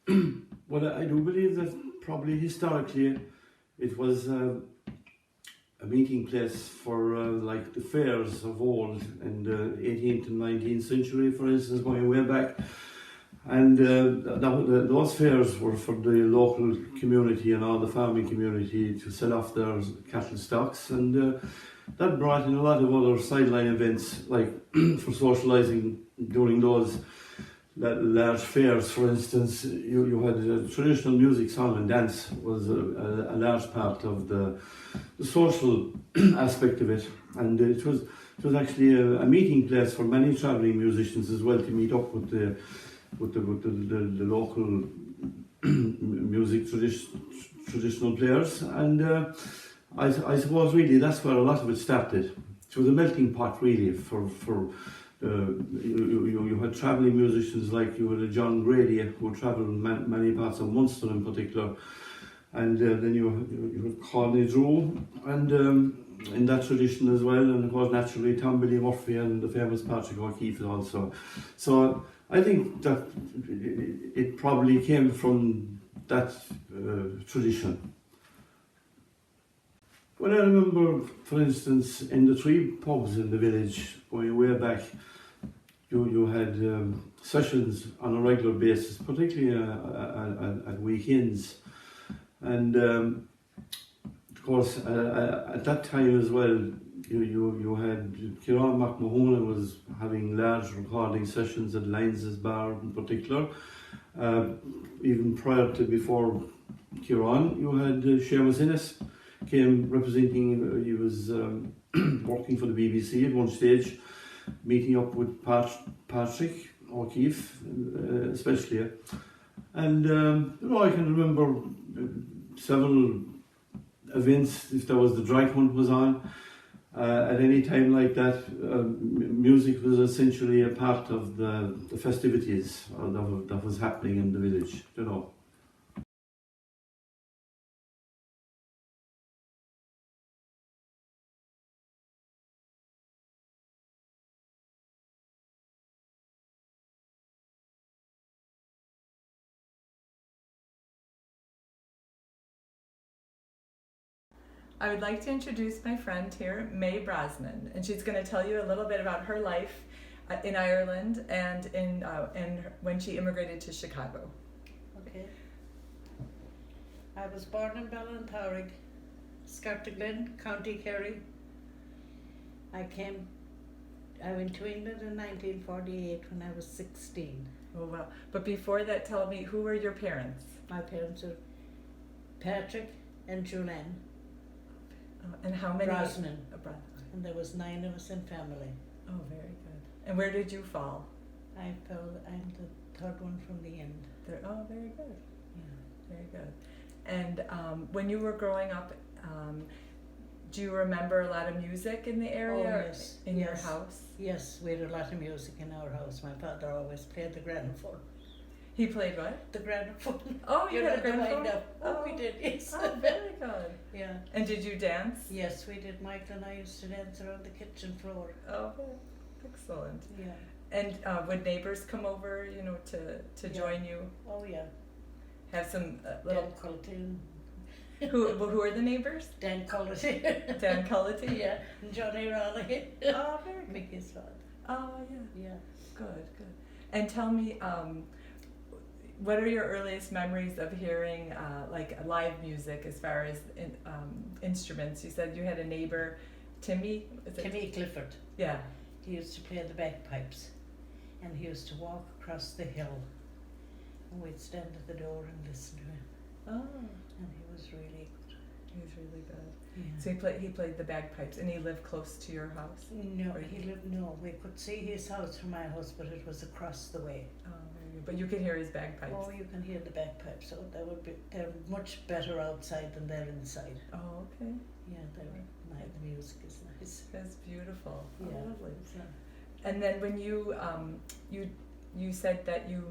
Well, I do believe that probably historically it was a meeting place for like the fairs of old in the 18th and 19th century, for instance, going way back. And those fairs were for the local community and all the farming community to sell off their cattle stocks, and that brought in a lot of other sideline events, like for socialising during those large fairs. For instance, you had traditional music, song and dance was a large part of the social aspect of it, and it was actually a meeting place for many travelling musicians as well to meet up with the local music traditional players, and I suppose really that's where a lot of it started. It was a melting pot really for you had travelling musicians, like you had a John Reidy who travelled many parts of Munster in particular, and then you had Connie Drew, and in that tradition as well, and of course naturally Tom Billy Murphy and the famous Patrick O'Keefe also. So I think that it probably came from that tradition. Well, I remember, for instance, in the three pubs in the village, going way back, you had sessions on a regular basis, particularly at weekends. And of course, at that time as well, you had Crean McMahon was having large recording sessions at Lyons' bar in particular. Even prior to before Crean, you had Seamus Innes came representing, he was working for the BBC at one stage, meeting up with Patrick O'Keefe especially. And I can remember several events, if there was the drag hunt was on, at any time like that, music was essentially a part of the festivities that was happening in the village, I would like to introduce my friend here, May Brosnan, and she's going to tell you a little bit about her life in Ireland and in when she immigrated to Chicago. Okay. I was born in Ballinthorrig, Scartaglin, County Kerry. I went to England in 1948 when I was 16. Oh wow! But before that, tell me, who were your parents? My parents are Patrick and Julian. And how many? Brosnan. And there was 9 of us in family. Oh, very good. And where did you fall? I'm the third one from the end. Oh, very good. Yeah. Very good. And when you were growing up, do you remember a lot of music in the area? Oh, yes. In your house? Yes, we had a lot of music in our house. My father always played the gramophone. He played what? The gramophone. Oh, you had a gramophone? Oh, we did, yes. Oh, very good. Yeah. And did you dance? Yes, we did. Michael and I used to dance around the kitchen floor. Oh, excellent. Yeah. And would neighbors come over, to join you? Oh, yeah. Have some little... Dan Cullity. Who are the neighbors? Dan Cullity. Dan Cullity? Yeah. And Johnny Raleigh. Oh, very good. Mickey's father. Oh, yeah. Yeah. Good. And tell me, what are your earliest memories of hearing like live music as far as instruments? You said you had a neighbor, Timmy? Timmy Clifford. Yeah. He used to play the bagpipes, and he used to walk across the hill, and we'd stand at the door and listen to him. Oh. And he was really good. He was really good. Yeah. So he played the bagpipes, and he lived close to your house? No, we could see his house from my house, but it was across the way. Oh, very good. But you could hear his bagpipes? Oh, you can hear the bagpipes, so they're much better outside than they're inside. Oh, okay. Yeah, the music is nice. That's beautiful. Yeah. Oh, lovely. So. And then when you said that you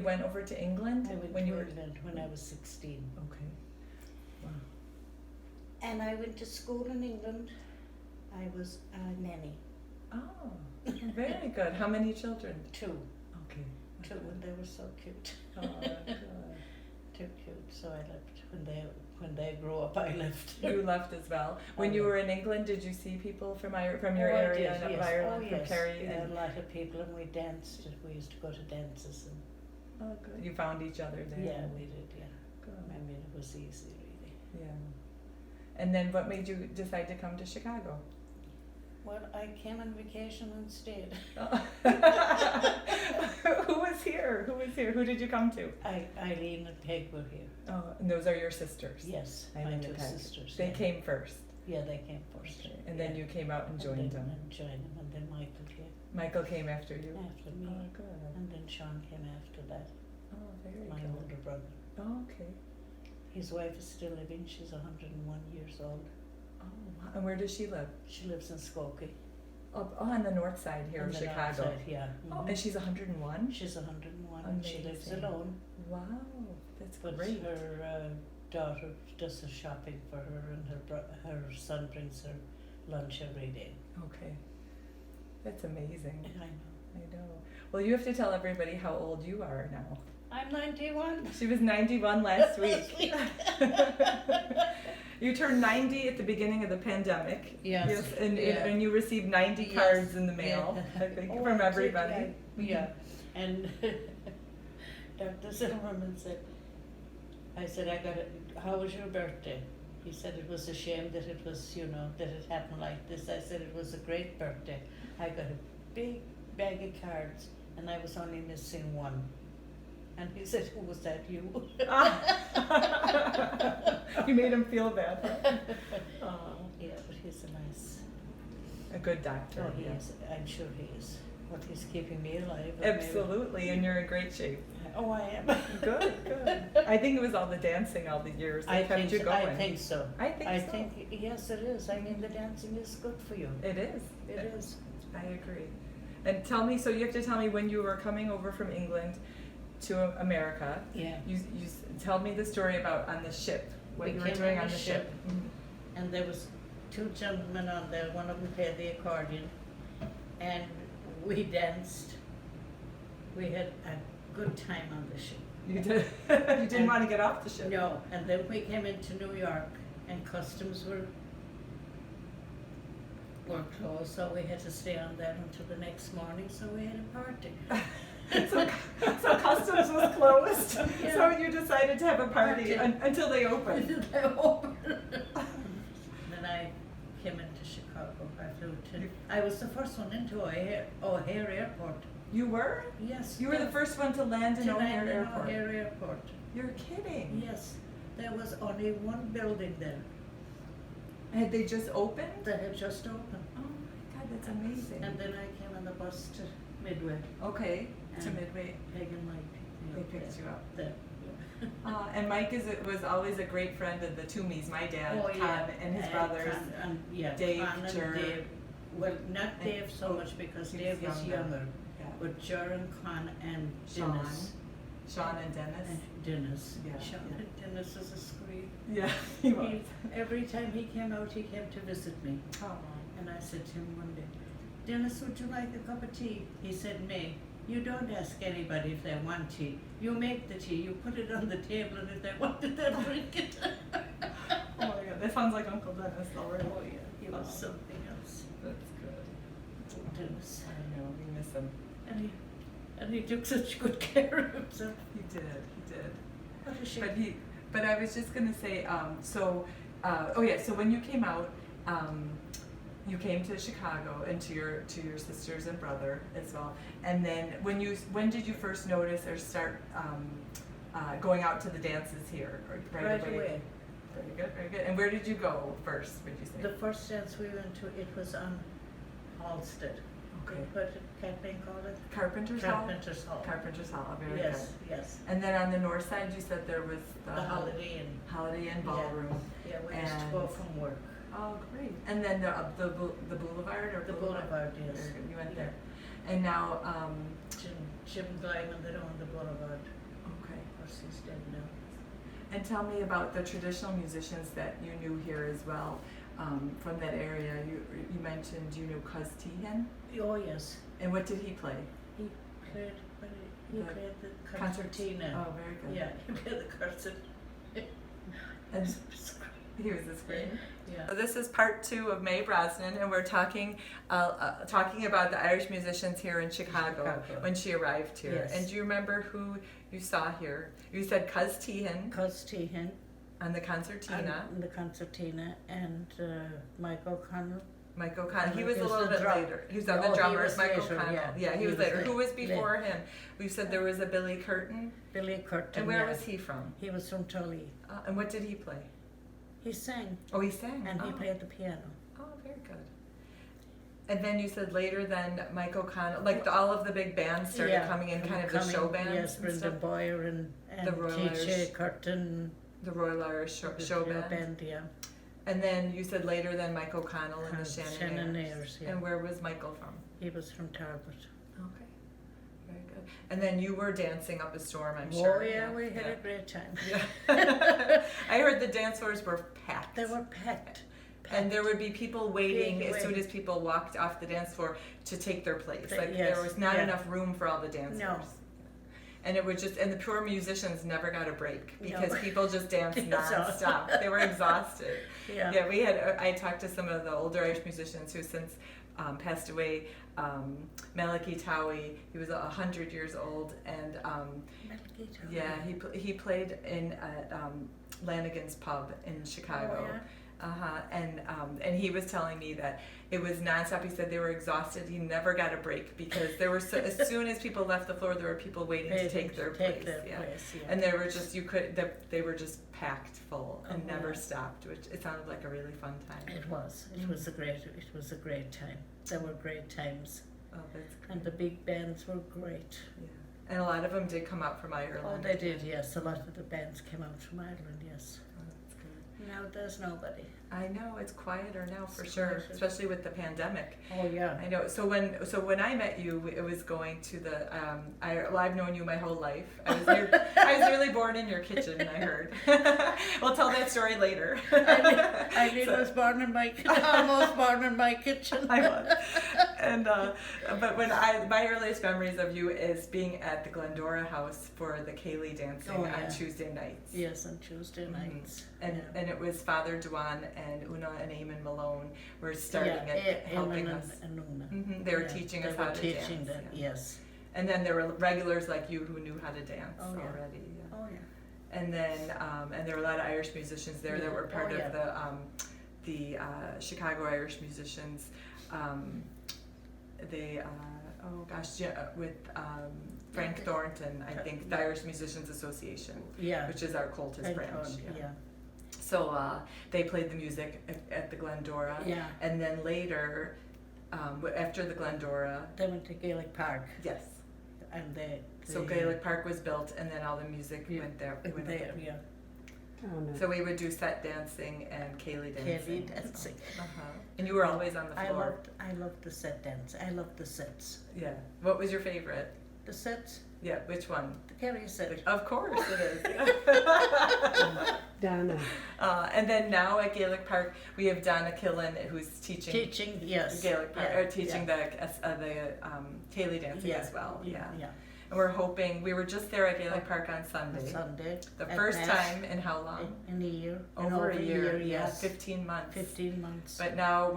went over to England? I went when to you were England when I was 16. Okay. Wow. And I went to school in England. I was a nanny. Oh, very good. How many children? 2. Okay. too, and they were so cute. Oh, good. Too cute. So I left when they grew up. I left. You left as well. When you were in England, did you see people from your Oh, I area did, and yes. Ireland, Oh, from yes. Kerry? Yeah, And a lot of people, and we danced. We used to go to dances, and oh, good. You found each other there. yeah, we did. Yeah, Good. I mean, it was easy, really. Yeah. And then what made you decide to come to Chicago? Well, I came on vacation and stayed. Who was here? Who did you come to? Eileen and Peg were here. Oh, and those are your sisters? Yes, Eileen my and two Peg. sisters. They yeah. came first. Yeah, they came first. Okay. And then you came out and joined them. And joined them, and then Michael came Michael came after you? after me, Oh, good. and then Sean came after that. Oh, very My good. older brother. Oh, okay. His wife is still living. She's 101 years old. Oh, wow. And where does she live? She lives in Skokie. On the north side here on of the north Chicago. side, yeah. Oh, and she's 101? She's 101, and she lives Amazing. alone. Wow, that's But great. her daughter does the shopping for her, and her son brings her lunch every day. Okay. That's amazing. I know. I know. Well, you have to tell everybody how old you are now. I'm 91. She was 91 last week. You turned 90 at the beginning of the pandemic. Yes. And you received 90 Yes. cards in the mail, Yeah. I think, Oh, from I everybody. did, yeah. And Dr. Zimmerman said, I said, how was your birthday? He said it was a shame that it was, that it happened like this. I said it was a great birthday. I got a big bag of cards, and I was only missing one. And he said, "Who was that? You?" You made him feel bad. Huh? Yeah, but he's A good doctor. Oh, he yeah. is. I'm sure he is. But he's keeping me alive. Absolutely, and you're in great shape. Oh, I am. Good, good. I think it was all the dancing all the years that kept you going. I think so. I think so. Yes, it is. I mean, the dancing is good for you. It is. It is. I agree. And tell me, so you have to tell me when you were coming over from England to America. Yeah. You tell me the story about on the ship, what We you were came doing on on the the ship. And there was two gentlemen on there. One of them played the accordion, and we danced. We had a good time on the ship. You did. You didn't want to get off the ship. No, and then we came into New York, and customs were closed, so we had to stay on that until the next morning. So we had a party. so customs was closed. Yeah. So you decided to have a party until they opened. They opened. Then I came into Chicago. I flew to. I was the first one into O'Hare Airport. You were? Yes. You were the first one to land in O'Hare Airport. O'Hare Airport. You're kidding. Yes. There was only one building there. Had they just opened? They had just opened. Oh my God, that's amazing. And then I came on the bus to Midway. Okay, to And Midway. Peg and Mike. They picked you up. There. And Mike was always a great friend of the Twomeys, my dad, Con, and his brothers. Dave, Con and Jer. Dave. Well, not And- Dave so much because he Dave was was younger. younger. Yeah. But Jer and Con and Sean. Dennis. Sean and Dennis. And Dennis. Yeah, Sean yeah. and Dennis is a scream. Yeah, he was. Every time he came out, he came to visit me. Oh. And I said to him one day, "Dennis, would you like a cup of tea?" He said, "May, you don't ask anybody if they want tea. You make the tea, you put it on the table, and if they want it, they'll drink it." Oh my God, that sounds like Uncle Dennis already. Oh yeah, he was something else. That's good. Dennis. I know, we miss him. And he took such good care of himself. He did. What a shame. But I was just gonna say, so when you came out, you came to Chicago and to your sisters and brother as well. And then when did you first notice or start going out to the dances here? Or Right away. Very good. And where did you go first? Would you say? The first dance we went to, it was on Halstead. Okay. What did Kathleen call it? Carpenter's Hall. Carpenter's Hall. Very Yes, good. yes. And then on the north side, you said there was The Holiday Inn. Holiday Inn Ballroom. Yeah, we used to go And- from work. Oh, great. And then the boulevard or The Boulevard, yes. Very good. You went Yeah. there. And now, Jim Glyman that owned the Boulevard. okay. Of course, he's dead now. And tell me about the traditional musicians that you knew here as well, from that area. You mentioned you knew Cuz Tehan. Oh, yes. And what did he play? He played, He The played the concert- concertina. Oh, very good. Yeah, he played the concert. And he was the screen. Yeah. So this is part 2 of May Brosnan, and we're talking about the Irish musicians here in Chicago, when she arrived here. Yes. And do you remember who you saw here? You said Cuz Tehan Cos Tehan on the concertina. and the concertina, and Mike O'Connell. Mike O'Connell. He was He a was little the bit drum- later. He was on Oh, the he drummers. was Mike later, O'Connell. yeah. He He was was later. Who was later. before him? We said there was a Billy Curtin. Billy Curtin. And where yeah. was he from? He was from Tully. And what did he play? He sang Oh, he sang. and he Oh. played the piano. Oh, very good. And then you said later then Mike O'Connell, like all of the big bands started coming in, kind of the show bands Yes, and Brendan stuff. Boyer and The Royal T.J. Irish- Curtin. The Royal Irish show band. Yeah. And then you said later then Mike O'Connell and the Shannon Ayres, yeah. And where was Michael from? He was from Tarbert. Okay. Very good. And then you were dancing up a storm, I'm Oh sure. yeah, we had a great time. Yeah. I heard the dance floors were packed. They were packed. And there would be people waiting Big as soon wait. as people walked off the dance floor to take their place. But Like yes, there was not yeah. enough room for all the dancers. No. And it would just, and the poor musicians never got a break because No. people just danced Yes, non-stop. They were exhausted. Yeah. Yeah, we had, I talked to some of the older Irish musicians who since passed away. Malachy Towie, he was 100 years old, and yeah, he played in at Lanigan's Pub in Chicago. Oh, yeah. And he was telling me that it was nonstop. He said they were exhausted. He never got a break because there were as soon as people left the floor, there were people waiting to take their place. Yeah. And they were just they were just packed full and Oh, never yeah. stopped, which it sounded like a really fun time. It was. It was a great time. There were great times. Oh, that's great. And the big bands were great. Yeah. And a lot of them did come out from Ireland. Oh, they did, yes. A lot of the bands came out from Ireland, yes. Oh, that's good. Now there's nobody. I know it's quieter now for It's sure, quieter. especially with the pandemic. Oh, yeah. I know. So when I met you, it was going to the. I've known you my whole life. I was really born in your kitchen. I heard. We'll tell that story later. Eileen was born in my almost born in my kitchen. I was. And but my earliest memories of you is being at the Glendora house for the Cayley dancing Oh, yeah. on Tuesday nights. Yes, on Tuesday nights. And it was Father Duan and Una and Eamon Malone were starting it, helping us. And Una. They were teaching us how to dance. Them, yeah. yes. And then there were regulars like you who knew how to dance Oh, yeah. already. Yeah. Oh, yeah. And then and there were a lot of Irish musicians there that Yeah. were part Oh, yeah. of the Chicago Irish musicians. With Frank Thornton, I think, the Irish Musicians Association, Yeah. which is our cultist Frank branch. Thornton, yeah. So they played the music at the Glendora, Yeah. and then later, after the Glendora, They went to Gaelic Park, yes. and So Gaelic Park was built, and then all the music Yeah. went there. went there, yeah. So we would do set dancing and Cayley dancing. Cayley dancing. And you were always on the floor. I loved the set dance. I loved the sets. Yeah. What was your favorite? The sets, Yeah. Which one? the Kerry set. Of course it is. Donna. And then now at Gaelic Park we have Donna Killen who's teaching Teaching, yes. Gaelic Park, Yeah, or teaching yeah. the Cayley dancing Yeah, as well. Yeah. Yeah. And we're hoping, we were just there at Gaelic Park on Sunday. Sunday. The at first Mass. time in how long? In a year. In Over a year. Yeah, yes. 15 months. 15 months. But now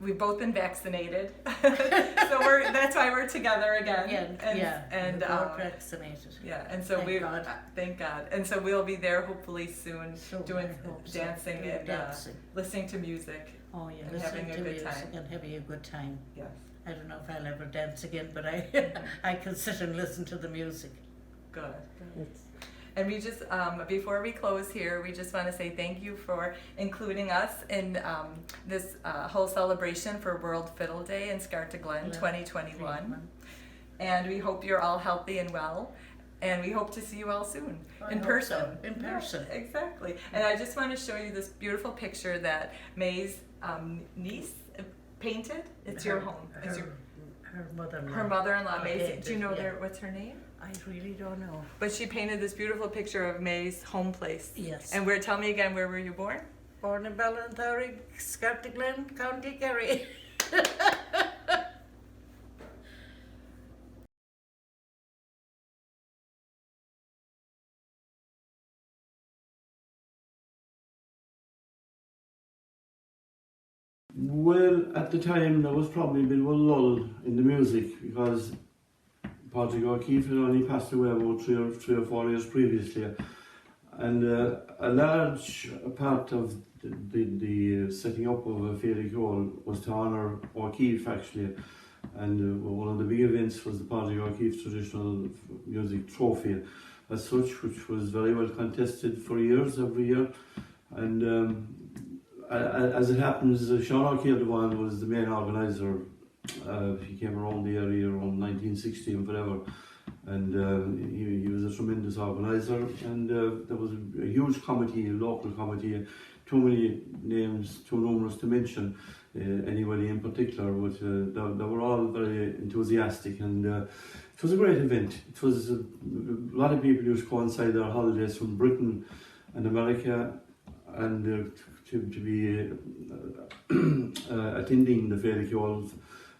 we've both been vaccinated, so that's why we're together again. And we're both vaccinated. Yeah, and so Thank God. thank God, and so we'll be there hopefully soon, So doing I hope so. dancing Doing and dancing. listening to music. Oh yeah, and listening having a to good music time. and having a good time. Yes. I don't know if I'll ever dance again, but I can sit and listen to the music. Good. It's And we just, before we close here, we just want to say thank you for including us in this whole celebration for World Fiddle Day in Scartaglin 2021. And we hope you're all healthy and well. And we hope to see you all soon I in hope person. so. In person. Yeah, exactly. And I just want to show you this beautiful picture that May's niece painted. It's your home. It's Her mother-in-law. her mother-in-law, Oh, May. painted, Do you know yeah. what's her name? I really don't know. But she painted this beautiful picture of May's home place. Yes. And tell me again, where were you born? Born in Ballinthorry, Scartaglin, County Kerry. Well, at the time there was probably a bit of a lull in the music because Patrick O'Keefe had only passed away about three or 4 years previously, and a large part of the setting up of a Féile Ceoil was to honour O'Keefe actually, and one of the big events was the Patrick O'Keefe Traditional Music Trophy as such, which was very well contested for years, every year, and as it happens, Sean O'Keefe was the main organiser. He came around the area around 1960 and whatever, and he was a tremendous organiser, and there was a huge committee, a local committee, too many names, too numerous to mention anybody in particular, but they were all very enthusiastic, and it was a great event. It was a lot of people used to coincide their holidays from Britain and America, and to be attending the Féile Ceoil.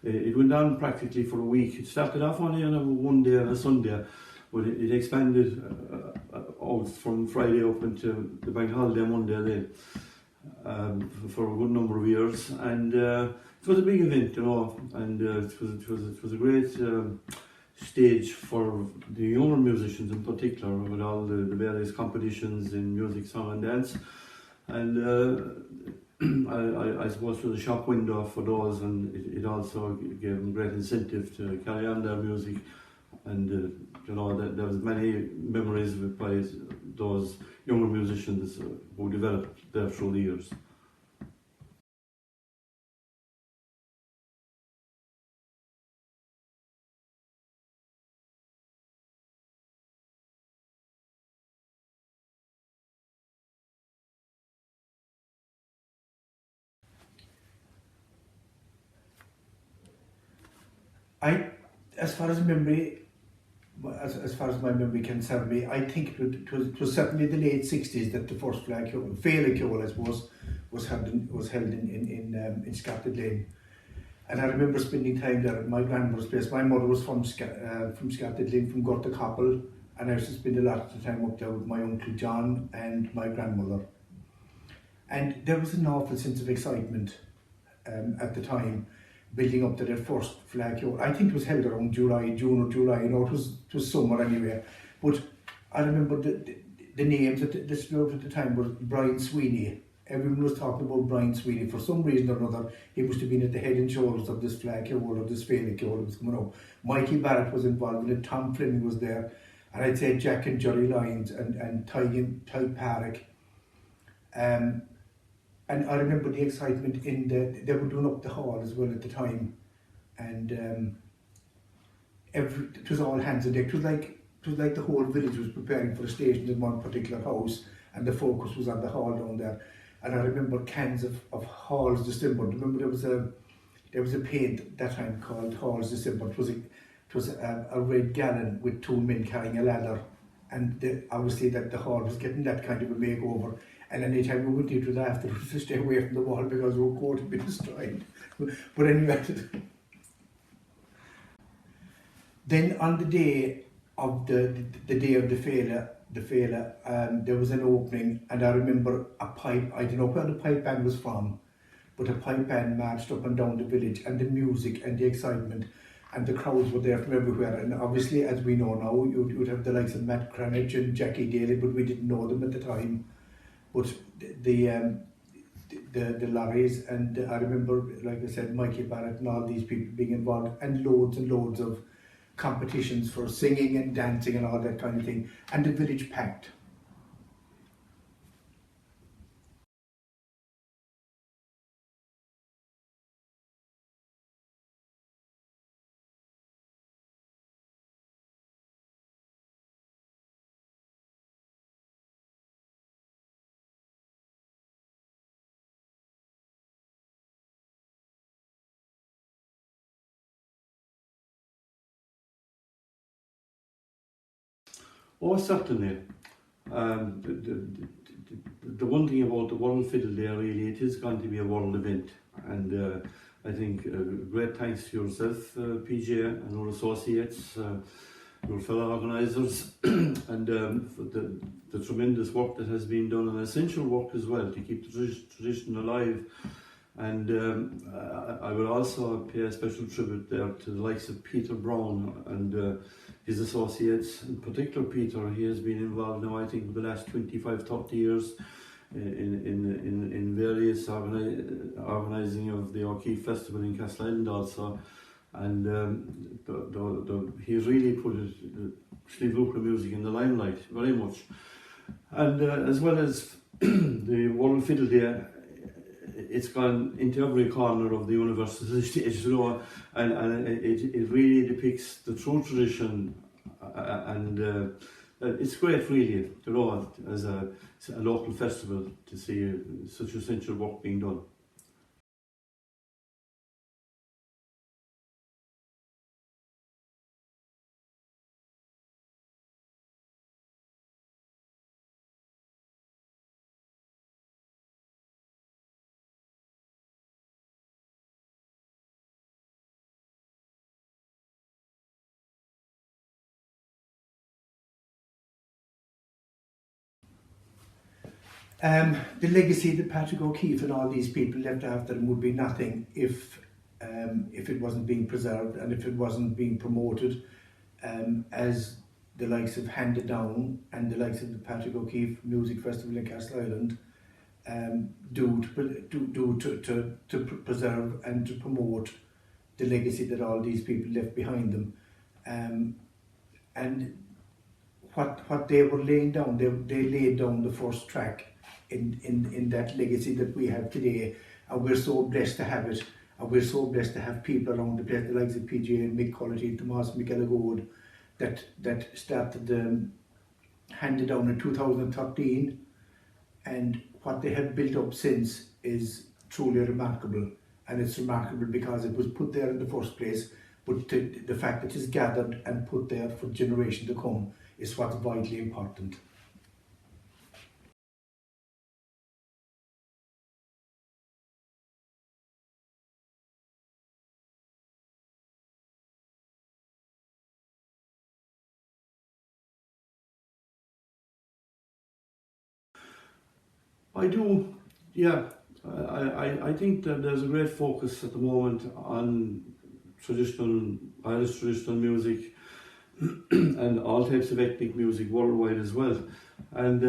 It went on practically for a week. It started off only on a one day on a Sunday, but it expanded out from Friday up into the bank holiday Monday then, for a good number of years, and it was a big event, and it was a great stage for the younger musicians in particular, with all the various competitions in music, song and dance, and I suppose it was a shop window for those, and it also gave them great incentive to carry on their music, and there was many memories by those younger musicians who developed there through the years. As far as memory, as far as my memory can serve me, I think it was certainly the late 60s that the first Féile Ceoil, I suppose, was held in Scartaglin. And I remember spending time there at my grandmother's place. My mother was from Scartaglin, from Gortacoppel, and I used to spend a lot of the time up there with my uncle John and my grandmother. And there was an awful sense of excitement at the time, building up to their first Féile Ceoil. I think it was held around June or July, it was summer anyway. But I remember the names that the spirit at the time was Brian Sweeney. Everyone was talking about Brian Sweeney. For some reason or another, he must have been at the head and shoulders of this Féile Ceoil, or this Féile Ceoil that was coming up. Mikey Barrett was involved in it, Tom Fleming was there, and I'd say Jack and Jerry Lyons and Ty Parrick. And I remember the excitement in that they were doing up the hall as well at the time, and it was all hands on deck. It was like the whole village was preparing for a station in one particular house, and the focus was on the hall down there. And I remember cans of Hall's December. Remember there was a paint at that time called Hall's December. It was a red gallon with two men carrying a ladder, and obviously that the hall was getting that kind of a makeover. And any time we went into it afterwards to stay away from the wall because our coat had been destroyed. But anyway, then on the day of the day of the Féile, there was an opening, and I remember a pipe. I don't know where the pipe band was from, but a pipe band marched up and down the village, and the music and the excitement, and the crowds were there from everywhere. And obviously, as we know now, you'd have the likes of Matt Cranage and Jackie Daly, but we didn't know them at the time. But the lorries, and I remember, like I said, Mikey Barrett and all these people being involved, and loads of competitions for singing and dancing and all that kind of thing, and the village packed. Oh, certainly. The one thing about the World Fiddle Day, really, it is going to be a world event, and I think great thanks to yourself, PJ, and our associates, your fellow organisers, and for the tremendous work that has been done, and essential work as well, to keep the tradition alive And I would also pay a special tribute there to the likes of Peter Brown and his associates. In particular, Peter, he has been involved now, I think, for the last 25, 30 years in various organising of the O'Keeffe Festival in Castle Island also. And he really put Sliabh Luachra music in the limelight very much. And as well as the World Fiddle Day, it's gone into every corner of the university stage, you know, and it really depicts the true tradition, and it's great, really, you know, as a local festival to see such essential work being done. The legacy that Patrick O'Keeffe and all these people left after them would be nothing if it wasn't being preserved and if it wasn't being promoted as the likes of Handed Down and the likes of the Patrick O'Keeffe Music Festival in Castle Island do to preserve and to promote the legacy that all these people left behind them. And what they were laying down, they laid down the first track in that legacy that we have today, and we're so blessed to have it, and we're so blessed to have people around the place, the likes of PJ and Mick Quality, Tomas McElligod, that started Handed Down in 2013, and what they have built up since is truly remarkable. And it's remarkable because it was put there in the first place, but the fact that it's gathered and put there for generation to come is what's vitally important. I do, yeah. I think that there's a great focus at the moment on Irish traditional music and all types of ethnic music worldwide as well. And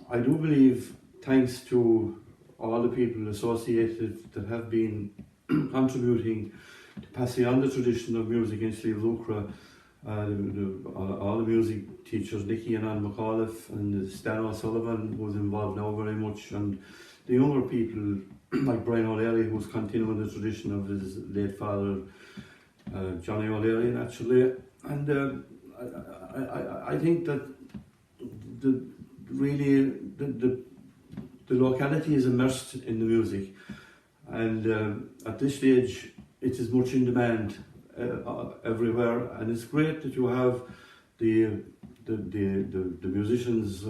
I do believe, thanks to all the people associated that have been contributing to passing on the tradition of music in Sliabh Luachra, all the music teachers, Nicky and Anne McAuliffe and Stan O'Sullivan, who's involved now very much, and the younger people like Brian O'Leary, who's continuing the tradition of his late father, Johnny O'Leary, naturally. And I think that the locality is immersed in the music, and at this stage it is much in demand everywhere, and it's great that you have the musicians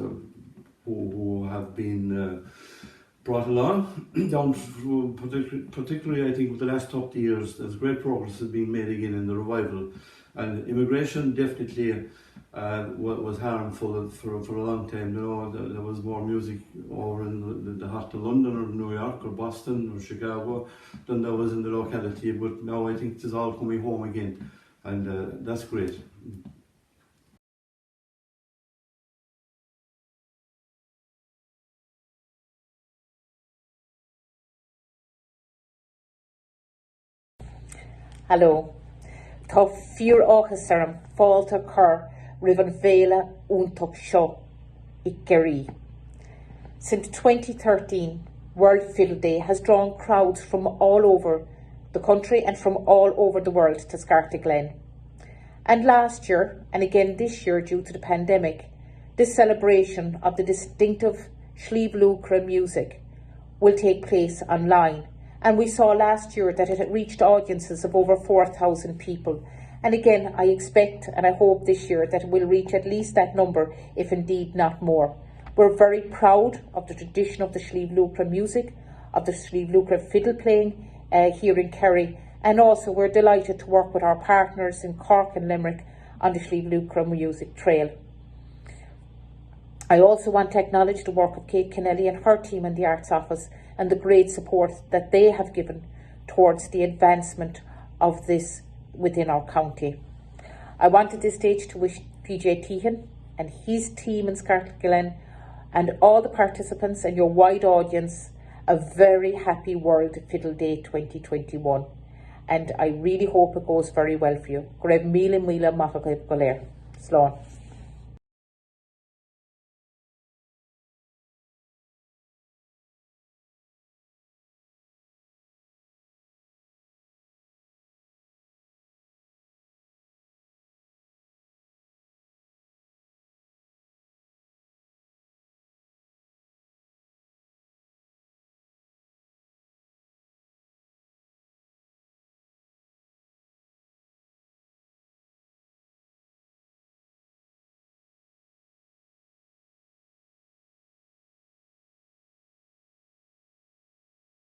who have been brought along down through, particularly I think with the last 30 years. There's great progress is being made again in the revival, and immigration definitely was harmful for a long time. You know, there was more music over in the heart of London or New York or Boston or Chicago than there was in the locality, but now I think it's all coming home again, and that's great. Hello. Tá fear áchas an fáilte chur rivan Vela úntach seo I Kerry. Since 2013, World Fiddle Day has drawn crowds from all over the country and from all over the world to Scartaglin. And last year, and again this year due to the pandemic, this celebration of the distinctive Sliabh Luachra music will take place online. And we saw last year that it had reached audiences of over 4,000 people. And again, I expect and I hope this year that it will reach at least that number, if indeed not more. We're very proud of the tradition of the Sliabh Luachra music, of the Sliabh Luachra fiddle playing here in Kerry. And also we're delighted to work with our partners in Cork and Limerick on the Sliabh Luachra music trail. I also want to acknowledge the work of Kate Kennelly and her team in the Arts Office and the great support that they have given towards the advancement of this within our county. I want at this stage to wish PJ Tehan and his team in Scartaglin and all the participants and your wide audience a very happy World Fiddle Day 2021. And I really hope it goes very well for you. Grab Mila Mila Mafagab Galer. Slán.